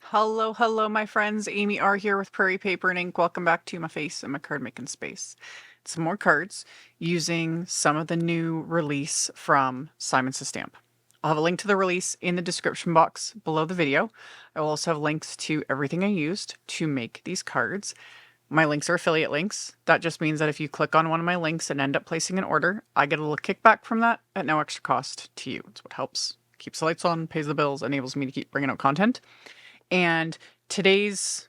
Hello, my friends. AmyR here with Prairie Paper and Ink. Welcome back to my face and my card making space. Some more cards using some of the new release from Simon Says Stamp. I'll have a link to the release in the description box below the video. I will also have links to everything I used to make these cards. My links are affiliate links. That just means that if you click on one of my links and end up placing an order, I get a little kickback from that at no extra cost to you. It's what helps. Keeps the lights on, pays the bills, enables me to keep bringing out content. And today's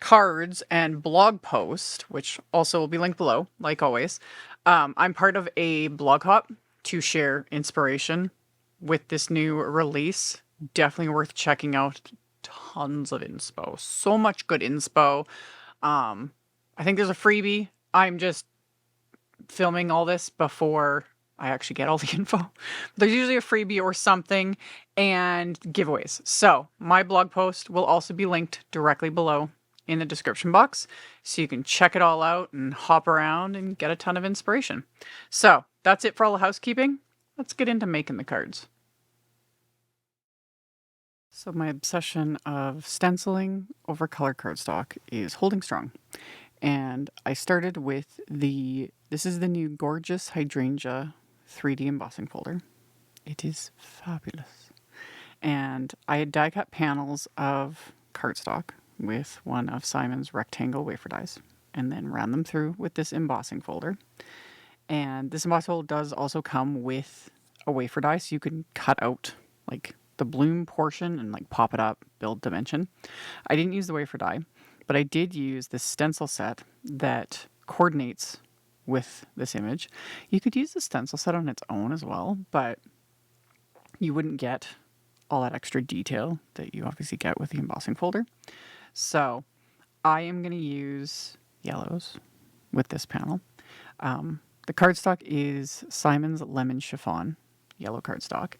cards and blog post, which also will be linked below, like always, I'm part of a blog hop to share inspiration with this new release. Definitely worth checking out. Tons of inspo. So much good inspo. I think there's a freebie. I'm just filming all this before I actually get all the info. There's usually a freebie or something and giveaways. So my blog post will also be linked directly below in the description box. So you can check it all out and hop around and get a ton of inspiration. So that's it for all the housekeeping. Let's get into making the cards. So my obsession of stenciling over color cardstock is holding strong. And I started with this is the new gorgeous Hydrangea 3D embossing folder. It is fabulous. And I had die cut panels of cardstock with one of Simon's rectangle wafer dies and then ran them through with this embossing folder. And this embossing folder does also come with a wafer die, so you can cut out like the bloom portion and like pop it up, build dimension. I didn't use the wafer die, but I did use this stencil set that coordinates with this image. You could use the stencil set on its own as well, but you wouldn't get all that extra detail that you obviously get with the embossing folder. So I am going to use yellows with this panel. The cardstock is Simon's Lemon Chiffon yellow cardstock,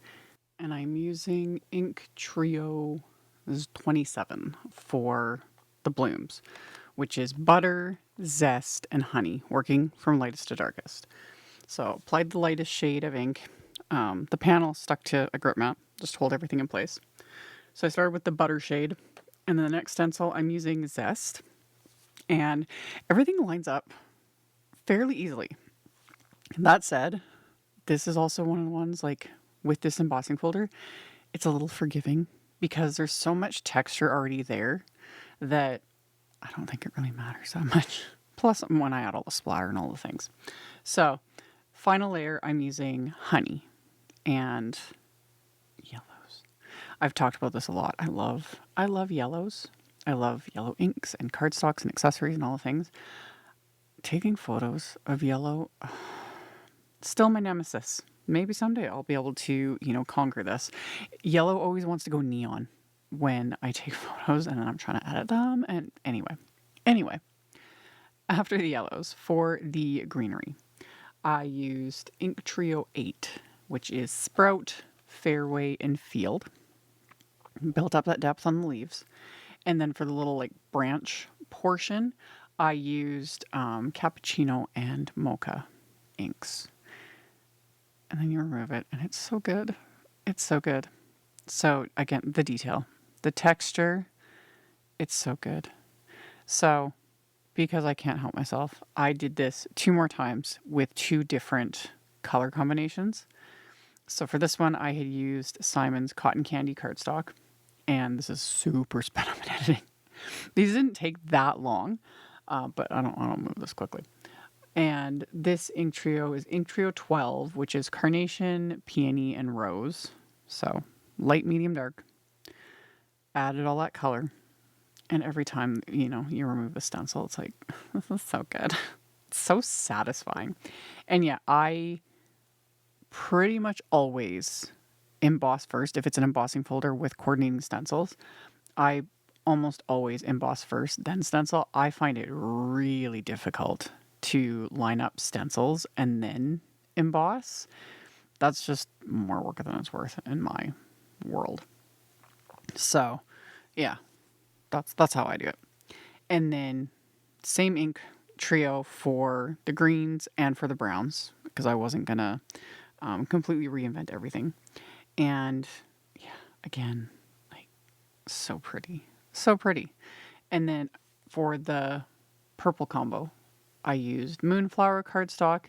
and I'm using Ink Trio, this is 27 for the blooms, which is butter, zest, and honey, working from lightest to darkest. So applied the lightest shade of ink. The panel stuck to a grip mat, just to hold everything in place. So I started with the butter shade, and then the next stencil I'm using zest, and everything lines up fairly easily. That said, this is also one of the ones, like with this embossing folder, it's a little forgiving because there's so much texture already there that I don't think it really matters that much. Plus, when I add all the splatter and all the things. So, final layer, I'm using honey and yellows. I've talked about this a lot. I love yellows. I love yellow inks and cardstocks and accessories and all the things. Taking photos of yellow, still my nemesis. Maybe someday I'll be able to, conquer this. Yellow always wants to go neon when I take photos and then I'm trying to edit them. And anyway, after the yellows, for the greenery, I used Ink Trio 8, which is Sprout, Fairway, and Field. Built up that depth on the leaves. And then for the little branch portion, I used Cappuccino and Mocha inks. And then you remove it, and it's so good. It's so good. So again, the detail, the texture, it's so good. So because I can't help myself, I did this 2 more times with 2 different color combinations. So for this one, I had used Simon's Cotton Candy cardstock, and this is super sped up in editing. These didn't take that long, but I don't move this quickly. And this ink trio is Ink Trio 12, which is Carnation, Peony, and Rose. So light, medium, dark. Added all that color. And every time, you remove the stencil, it's like, this is so good. It's so satisfying. And yeah, I pretty much always emboss first. If it's an embossing folder with coordinating stencils, I almost always emboss first, then stencil. I find it really difficult to line up stencils and then emboss. That's just more work than it's worth in my world. So, yeah, that's how I do it. And then same ink trio for the greens and for the browns because I wasn't gonna completely reinvent everything. And yeah, again, so pretty. So pretty. And then for the purple combo, I used Moonflower cardstock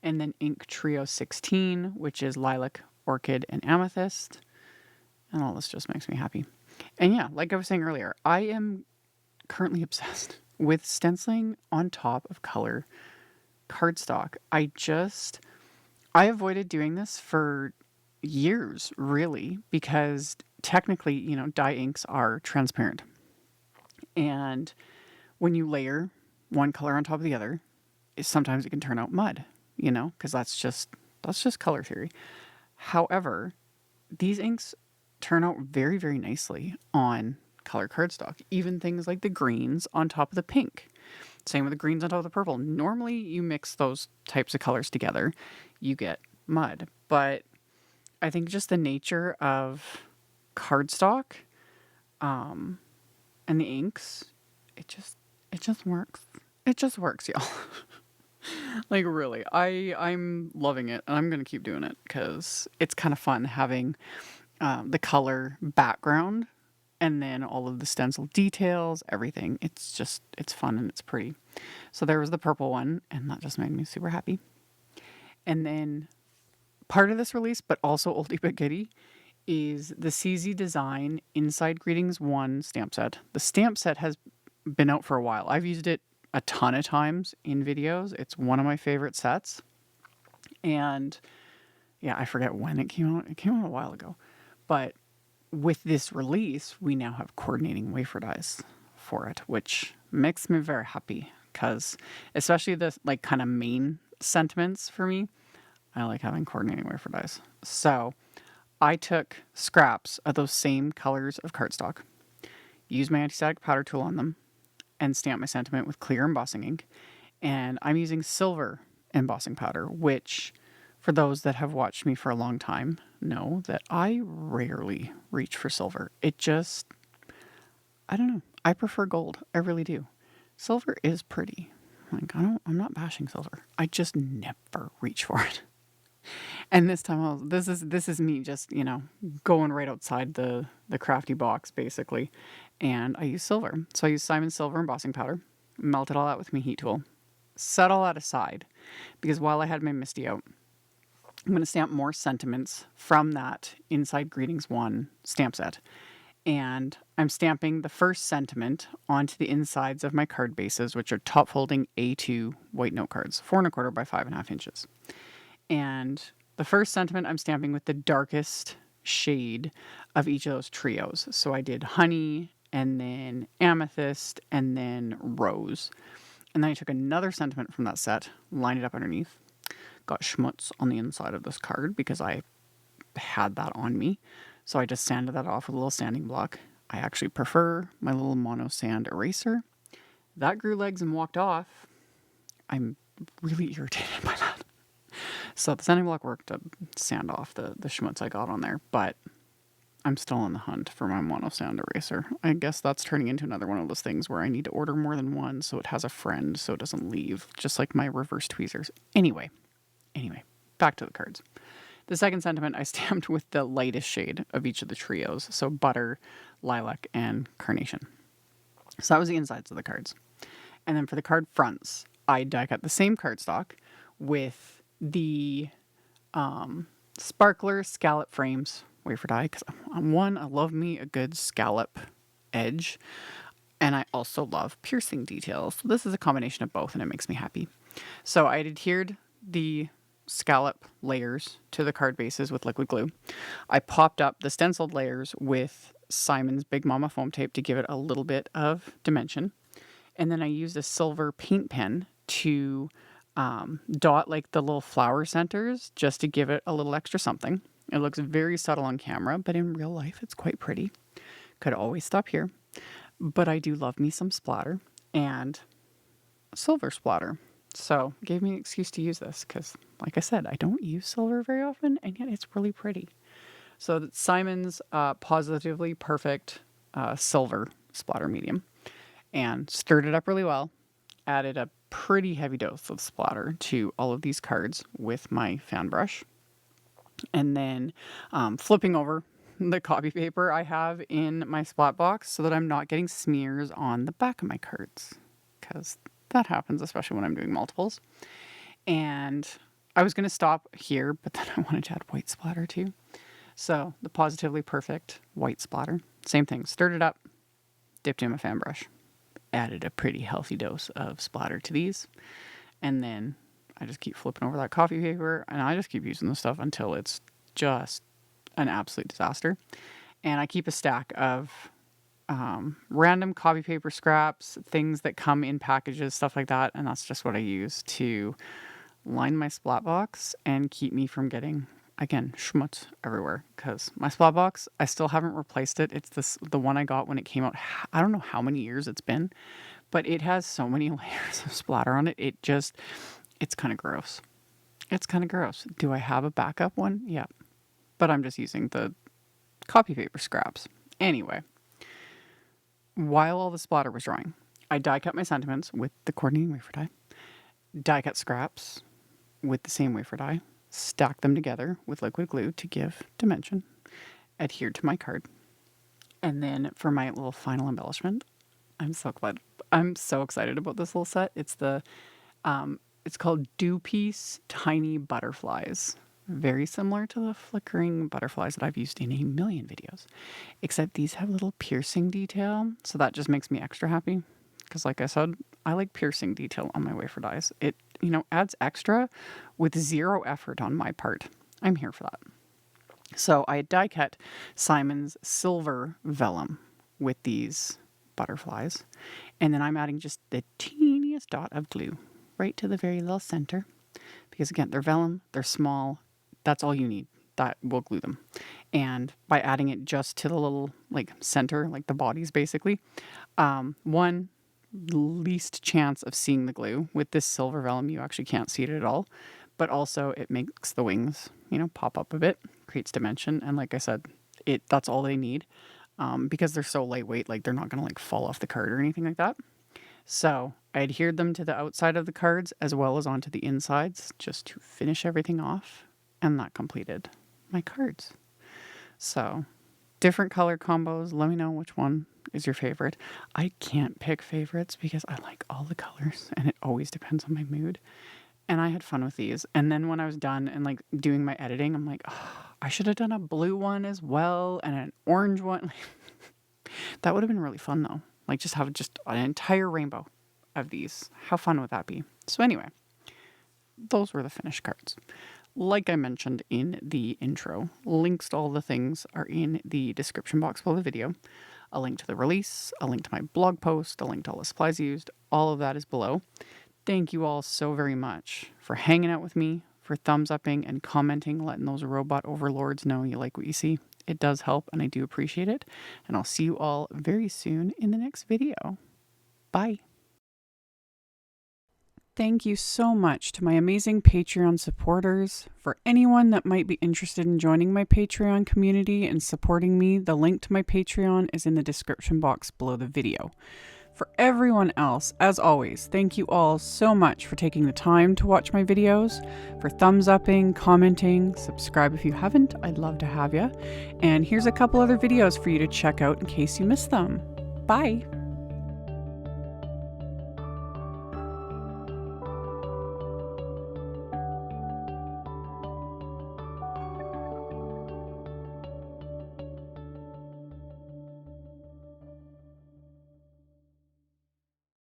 and then Ink Trio 16, which is lilac, orchid, and amethyst. And all this just makes me happy. And yeah, like I was saying earlier, I am currently obsessed with stenciling on top of color cardstock. I avoided doing this for years, really, because technically, dye inks are transparent. And when you layer one color on top of the other, sometimes it can turn out mud, because that's just color theory. However, these inks turn out very, very nicely on color cardstock. Even things like the greens on top of the pink. Same with the greens on top of the purple. Normally, you mix those types of colors together, you get mud. But I think just the nature of cardstock and the inks, it just works. It just works, y'all. Like really, I'm loving it, and I'm gonna keep doing it because it's kind of fun having the color background and then all of the stencil details, everything. It's fun and it's pretty. So there was the purple one, and that just made me super happy. And then part of this release, but also oldie but goodie, is the CZ Design Inside Greetings 1 stamp set. The stamp set has been out for a while. I've used it a ton of times in videos. It's one of my favorite sets. And yeah, I forget when it came out. It came out a while ago. But with this release, we now have coordinating wafer dies for it, which makes me very happy because especially the like kind of main sentiments for me, I like having coordinating wafer dies. So I took scraps of those same colors of cardstock, used my anti-static powder tool on them, and stamped my sentiment with clear embossing ink. And I'm using silver embossing powder, which, for those that have watched me for a long time, know that I rarely reach for silver. I don't know. I prefer gold. I really do. Silver is pretty. Like, I'm not bashing silver. I just never reach for it. And this time, this is me just going right outside the crafty box basically, and I use silver. So I use Simon's silver embossing powder, melted all that with my heat tool, set all that aside, because while I had my Misty out, I'm going to stamp more sentiments from that Inside Greetings 1 stamp set. And I'm stamping the first sentiment onto the insides of my card bases, which are top folding A2 white note cards, 4¼ by 5½ inches. And the first sentiment I'm stamping with the darkest shade of each of those trios. So I did honey, and then amethyst, and then rose. And then I took another sentiment from that set, lined it up underneath, got schmutz on the inside of this card because I had that on me. So I just sanded that off with a little sanding block. I actually prefer my little mono sand eraser. That grew legs and walked off. I'm really irritated by that. So the sanding block worked to sand off the schmutz I got on there, but I'm still on the hunt for my mono sand eraser. I guess that's turning into another one of those things where I need to order more than one so it has a friend so it doesn't leave, just like my reverse tweezers. Anyway, back to the cards. The second sentiment I stamped with the lightest shade of each of the trios, so butter, lilac, and carnation. So that was the insides of the cards. And then for the card fronts, I die cut the same cardstock with the sparkler scallop frames wafer die, because I love me a good scallop edge, and I also love piercing details. So this is a combination of both, and it makes me happy. So I adhered the scallop layers to the card bases with liquid glue. I popped up the stenciled layers with Simon's Big Mama foam tape to give it a little bit of dimension. And then I used a silver paint pen to dot like the little flower centers just to give it a little extra something. It looks very subtle on camera, but in real life it's quite pretty. Could always stop here. But I do love me some splatter and silver splatter. So gave me an excuse to use this because, like I said, I don't use silver very often, and yet it's really pretty. So that's Simon's Positively Perfect silver splatter medium, and stirred it up really well. Added a pretty heavy dose of splatter to all of these cards with my fan brush, and then flipping over the copy paper I have in my splat box so that I'm not getting smears on the back of my cards, because that happens, especially when I'm doing multiples. And I was going to stop here, but then I wanted to add white splatter too. So the Pawsitively Perfect white splatter, same thing, stirred it up, dipped in my fan brush, added a pretty healthy dose of splatter to these, and then I just keep flipping over that coffee paper, and I just keep using the stuff until it's just an absolute disaster. And I keep a stack of random copy paper scraps, things that come in packages, stuff like that, and that's just what I use to line my splat box and keep me from getting, again, schmutz everywhere. Because my splat box, I still haven't replaced it. It's the one I got when it came out. I don't know how many years it's been, but it has so many layers of splatter on it. It's kind of gross. It's kind of gross. Do I have a backup one? Yeah. But I'm just using the copy paper scraps. Anyway, while all the splatter was drying, I die cut my sentiments with the coordinating wafer die cut scraps with the same wafer die, stack them together with liquid glue to give dimension, adhered to my card. And then for my little final embellishment, I'm so excited about this little set. It's it's called Dewpierce Tiny Butterflies. Very similar to the flickering butterflies that I've used in a million videos, except these have a little piercing detail, so that just makes me extra happy. Because like I said, I like piercing detail on my wafer dies. It, adds extra with zero effort on my part. I'm here for that. So I die cut Simon's silver vellum with these butterflies, and then I'm adding just the teeniest dot of glue right to the very little center, because again, they're vellum, they're small. That's all you need. That will glue them. And by adding it just to the little center, like the bodies basically, one, least chance of seeing the glue. With this silver vellum, you actually can't see it at all. But also it makes the wings, pop up a bit, creates dimension. And like I said, that's all they need, because they're so lightweight, they're not going to fall off the card or anything like that. So I adhered them to the outside of the cards as well as onto the insides just to finish everything off. And that completed my cards. So different color combos. Let me know which one is your favorite. I can't pick favorites because I like all the colors and it always depends on my mood. And I had fun with these. And then when I was done and doing my editing, I'm like, oh, I should have done a blue one as well and an orange one. That would have been really fun though. Just have an entire rainbow of these. How fun would that be? So anyway, those were the finished cards. Like I mentioned in the intro, links to all the things are in the description box below the video. A link to the release, a link to my blog post, a link to all the supplies used. All of that is below. Thank you all so very much for hanging out with me, for thumbs upping and commenting, letting those robot overlords know you like what you see. It does help and I do appreciate it. And I'll see you all very soon in the next video. Bye. Thank you so much to my amazing Patreon supporters. For anyone that might be interested in joining my Patreon community and supporting me, the link to my Patreon is in the description box below the video. For everyone else, as always, thank you all so much for taking the time to watch my videos, for thumbs upping, commenting, subscribe if you haven't, I'd love to have you. And here's a couple other videos for you to check out in case you missed them. Bye!